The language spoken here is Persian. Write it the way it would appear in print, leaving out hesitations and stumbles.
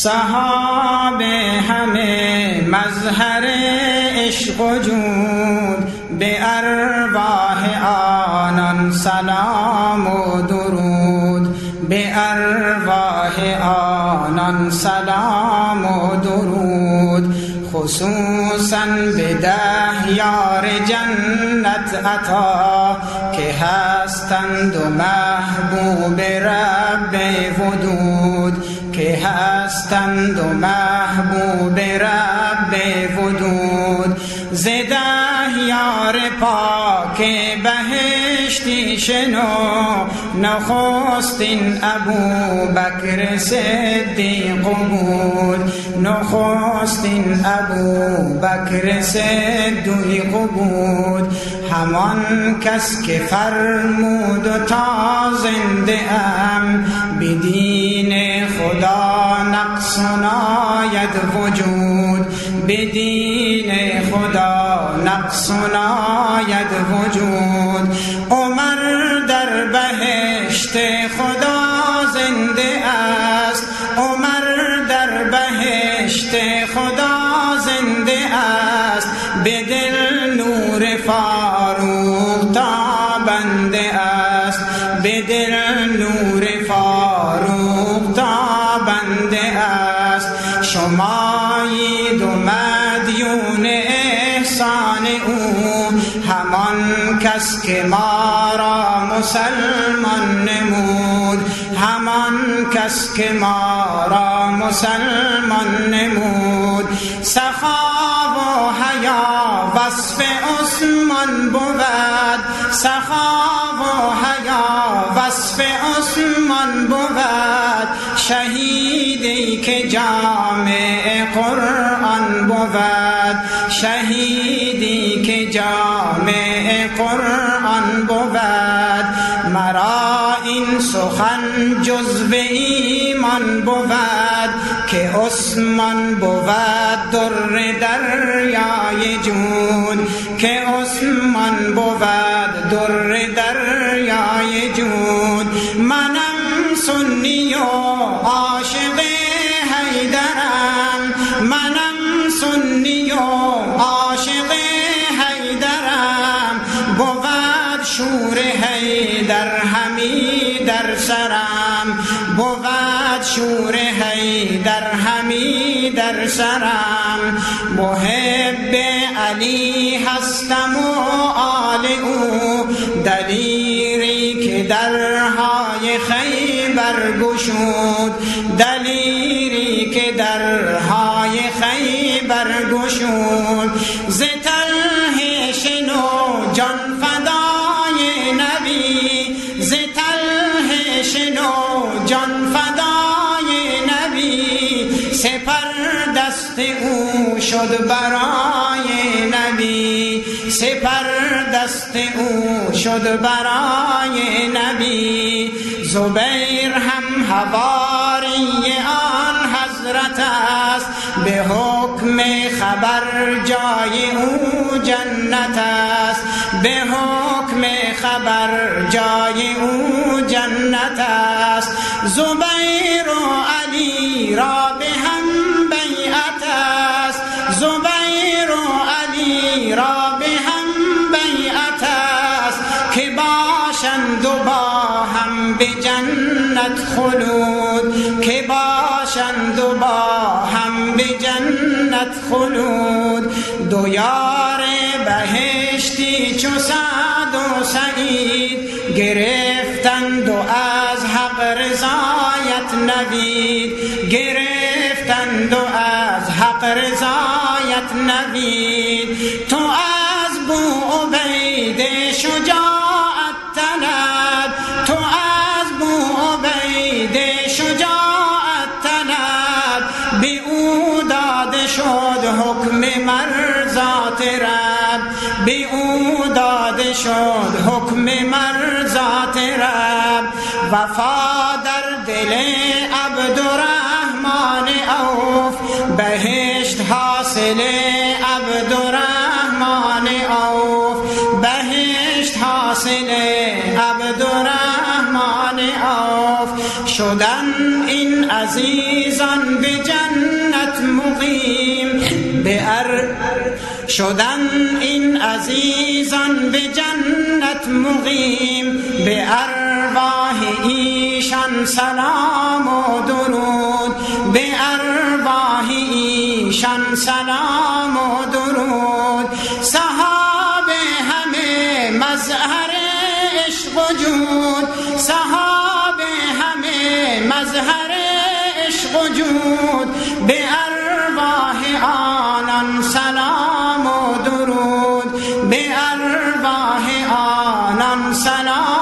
صحاب همه مظهر عشق و جود، به ارواح آنان سلام و درود، به ارواح آنان سلام و درود. خصوصاً به 10 یار جنت عطا، که هستند و محبوب رب ودود، که هستند و محبوب رب ودود. ز 10 یار پاک بهشتی شنو، نخستین ابوبکر صدیق بود، نخستین ابوبکر صدیق بود. همان کس که فرمود و تا زنده ام، به دین خدا نقص ناید وجود، به دین خدا نقص ناید وجود. عمر در بهشت خدا زنده است، عمر در بهشت خدا زنده است. به دل نور فاروق تابنده است، به دل نور فاروق تابنده است. شمایید و مدیون احسان او، همان کس که ما را مسلمان نمود، همان کس که ما را مسلمان نمود. سخا و حیا وصف عثمان بود، سخا و حیا وصف عثمان بود. شهیدی که جامع قرآن بود، شهیدی که جامع قرآن بود. مرا این سخن جزو ایمان بود، که عثمان بود در دریای جود، که عثمان بود در دریای جود. منم سنی و عاشق حیدرم، منم سنی و عاشق حیدرم. بود شور حیدر همی در سرم، بود شور حیدر همی در سرم. محب علی هستم و آل او، دلیری که درهای خیبر گشود، دلیری که درهای خیبر گشود. ز طلحه شنو جان فدای نبی، ز طلحه شنو جان فدای نبی. سپر دست او شد برای نبی، سپر دست او شد برای نبی. زبیر هم حواری آن حضرت است، به حکم خبر جای او جنت است، به حکم خبر جای او جنت است. زبیر و علی را به هم بیعت است، زبیر و علی را به هم بیعت است. که باشند و با هم به جنت خلود، که باشند و با هم به جنت خلود. دو یار بهشتی چو سعد و سعید، گرفتند و از حق رضایت نوید، گرفتند و از حق رضایت نوید. تو از بو عبید شجاعت طلب، تو از بو عبید شجاعت طلب. به او داده شد حکم مرضات رب، به او داده شد حکم مرضات رب. وفا در دل عبدالرحمن عوف، بهشت حاصل عبدالرحمن عوف، بهشت حاصل عبدالرحمن عوف. شدن این عزیزان به جنت مقیم، شدن این عزیزان به جنت مقیم، به ارواح ایشان سلام و درود، به ارواح ایشان سلام و درود. صحابه همه مظهر عشق و جود، صحابه همه مظهر عشق و جود، به ارواح آنان سلام و درود، به ارواح آنان سلام